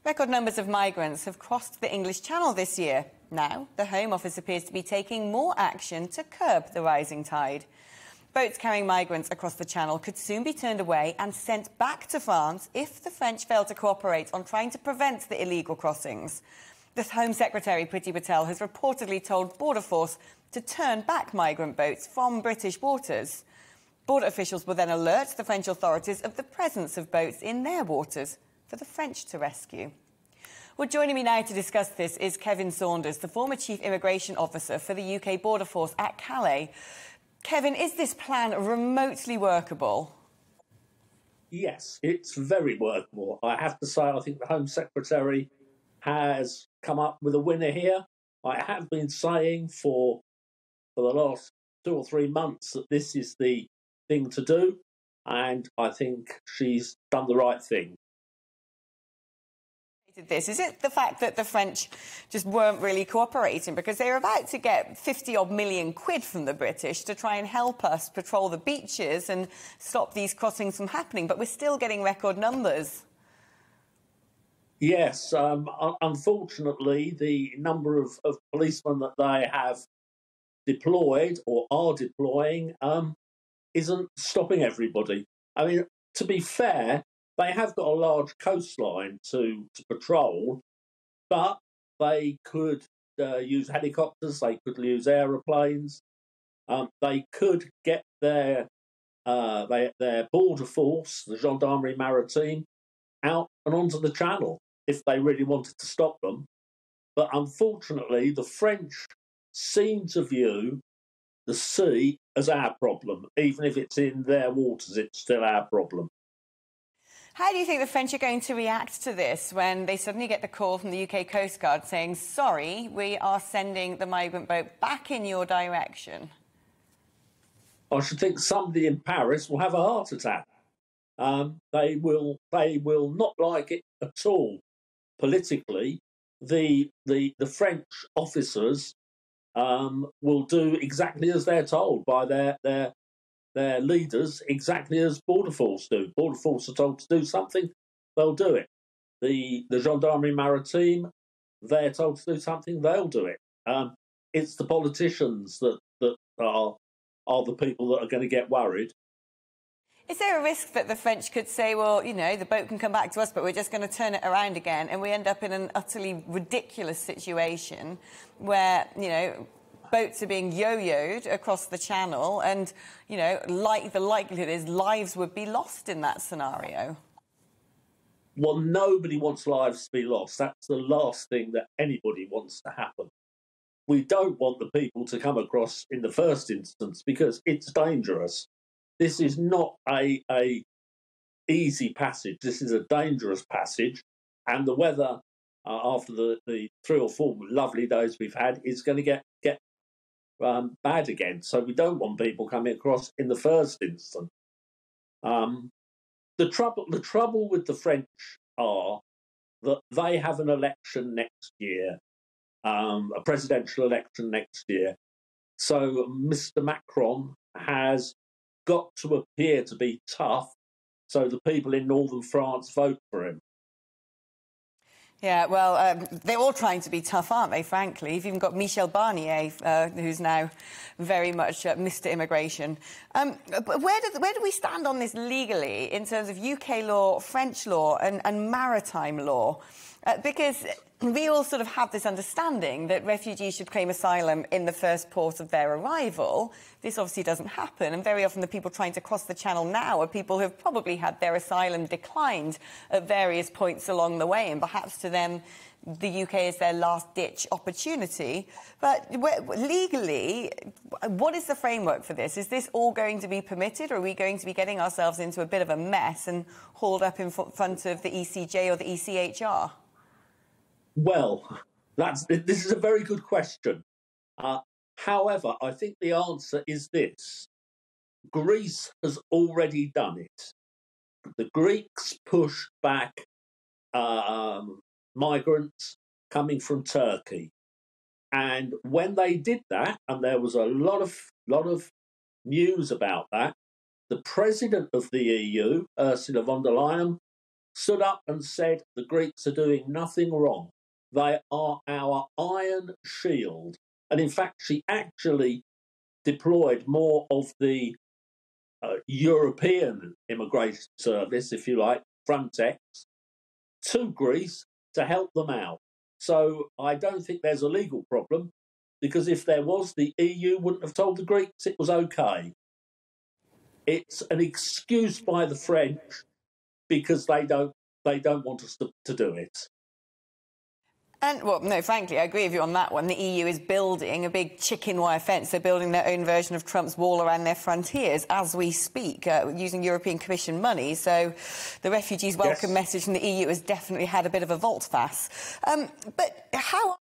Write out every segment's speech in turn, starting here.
Record numbers of migrants have crossed the English Channel this year. Now, the Home Office appears to be taking more action to curb the rising tide. Boats carrying migrants across the Channel could soon be turned away and sent back to France if the French fail to cooperate on trying to prevent the illegal crossings. The Home Secretary Priti Patel has reportedly told Border Force to turn back migrant boats from British waters. Border officials will then alert the French authorities of the presence of boats in their waters for the French to rescue. Well, joining me now to discuss this is Kevin Saunders, the former Chief Immigration Officer for the UK Border Force at Calais. Kevin, is this plan remotely workable? Yes, it's very workable. I have to say, I think the Home Secretary has come up with a winner here. I have been saying for the last 2 or 3 months that this is the thing to do, and I think she's done the right thing. Is it the fact that the French just weren't really cooperating because they were about to get 50-odd million quid from the British to try and help us patrol the beaches and stop these crossings from happening, but we're still getting record numbers? Yes, unfortunately, the number of policemen that they have deployed or are deploying isn't stopping everybody. I mean, to be fair, they have got a large coastline to patrol, but they could use helicopters, they could use aeroplanes, they could get their border force, the Gendarmerie Maritime, out and onto the Channel if they really wanted to stop them. But unfortunately, the French seem to view the sea as our problem. Even if it's in their waters, it's still our problem. How do you think the French are going to react to this when they suddenly get the call from the UK Coast Guard saying, sorry, we are sending the migrant boat back in your direction? I should think somebody in Paris will have a heart attack. They will not like it at all politically. The French officers will do exactly as they're told by their leaders, exactly as Border Force do. Border Force are told to do something, they'll do it. The Gendarmerie Maritime, they're told to do something, they'll do it. It's the politicians that are the people that are going to get worried. Is there a risk that the French could say, well, you know, the boat can come back to us, but we're just going to turn it around again, and we end up in an utterly ridiculous situation where, you know, boats are being yo-yoed across the Channel and, you know, the likelihood is lives would be lost in that scenario? Well, nobody wants lives to be lost. That's the last thing that anybody wants to happen. We don't want the people to come across in the first instance because it's dangerous. This is not a easy passage. This is a dangerous passage, and the weather after the 3 or 4 lovely days we've had is going to get bad again. So we don't want people coming across in the first instance. The trouble with the French are that they have an election next year, a presidential election next year. So Mr. Macron has got to appear to be tough so the people in northern France vote for him. Yeah, well, they're all trying to be tough, aren't they, frankly? You've even got Michel Barnier, who's now very much Mr. Immigration. But where do we stand on this legally in terms of UK law, French law and maritime law? Because we all sort of have this understanding that refugees should claim asylum in the first port of their arrival. This obviously doesn't happen, and very often the people trying to cross the Channel now are people who have probably had their asylum declined at various points along the way, and perhaps to them the UK is their last-ditch opportunity. But legally, what is the framework for this? Is this all going to be permitted, or are we going to be getting ourselves into a bit of a mess and hauled up in front of the ECJ or the ECHR? Well, this is a very good question. However, I think the answer is this. Greece has already done it. The Greeks pushed back migrants coming from Turkey. And when they did that, and there was a lot of news about that, the president of the EU, Ursula von der Leyen, stood up and said the Greeks are doing nothing wrong. They are our iron shield. And in fact, she actually deployed more of the European immigration service, if you like, Frontex, to Greece to help them out. So I don't think there's a legal problem, because if there was, the EU wouldn't have told the Greeks it was okay. It's an excuse by the French because they don't want us to do it. And, well, no, frankly, I agree with you on that one. The EU is building a big chicken wire fence. They're building their own version of Trump's wall around their frontiers as we speak, using European Commission money. So the refugees welcome message from the EU has definitely had a bit of a volte-face. But how to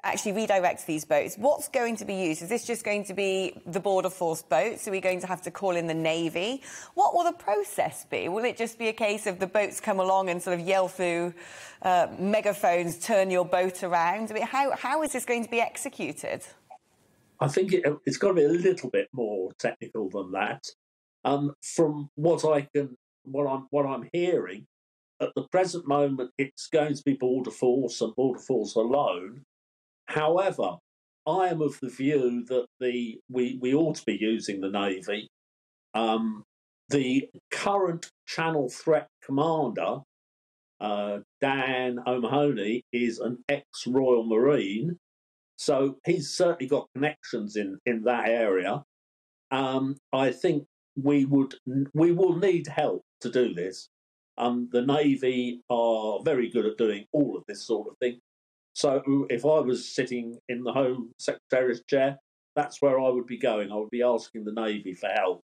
actually redirect these boats? What's going to be used? Is this just going to be the border force boats? Are we going to have to call in the Navy? What will the process be? Will it just be a case of the boats come along and sort of yell through megaphones, turn your boat around? I mean, how is this going to be executed? I think it's got to be a little bit more technical than that. From what I'm hearing, at the present moment, it's going to be border force and border force alone. However, I am of the view that we ought to be using the Navy. The current Channel Threat Commander, Dan O'Mahony, is an ex-Royal Marine, so he's certainly got connections in that area. I think we will need help to do this. The Navy are very good at doing all of this sort of thing. So if I was sitting in the Home Secretary's chair, that's where I would be going. I would be asking the Navy for help.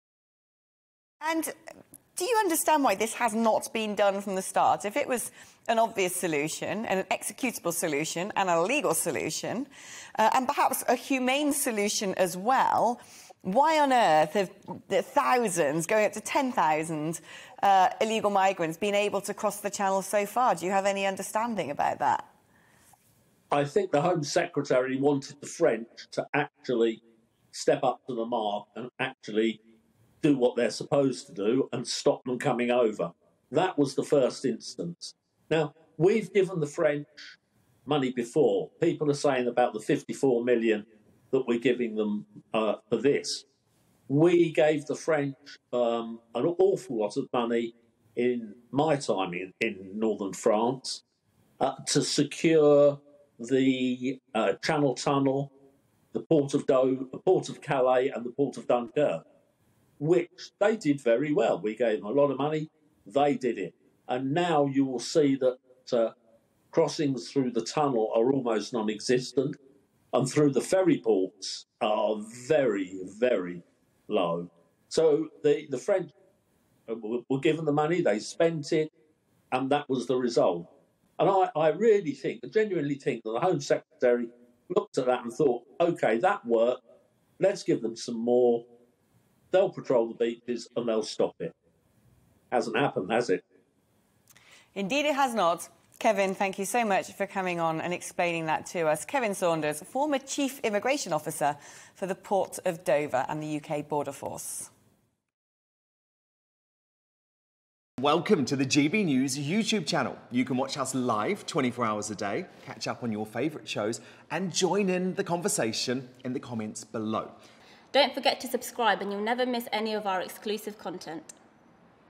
And do you understand why this has not been done from the start? If it was an obvious solution, and an executable solution, and a legal solution, and perhaps a humane solution as well, why on earth have the thousands, going up to 10,000 illegal migrants been able to cross the channel so far? Do you have any understanding about that? I think the Home Secretary wanted the French to actually step up to the mark and actually do what they're supposed to do and stop them coming over. That was the first instance. Now, we've given the French money before. People are saying about the 54 million that we're giving them for this. We gave the French an awful lot of money in my time in northern France to secure the Channel Tunnel, the Port of Calais and the Port of Dunkirk, which they did very well. We gave them a lot of money, they did it. And now you will see that crossings through the tunnel are almost non-existent, and through the ferry ports are very, very low. So the French were given the money, they spent it, and that was the result. And I really think, I genuinely think that the Home Secretary looked at that and thought, OK, that worked, let's give them some more. They'll patrol the beaches and they'll stop it. Hasn't happened, has it? Indeed it has not. Kevin, thank you so much for coming on and explaining that to us. Kevin Saunders, former Chief Immigration Officer for the Port of Dover and the UK Border Force. Welcome to the GB News YouTube channel. You can watch us live 24 hours a day, catch up on your favourite shows and join in the conversation in the comments below. Don't forget to subscribe and you'll never miss any of our exclusive content.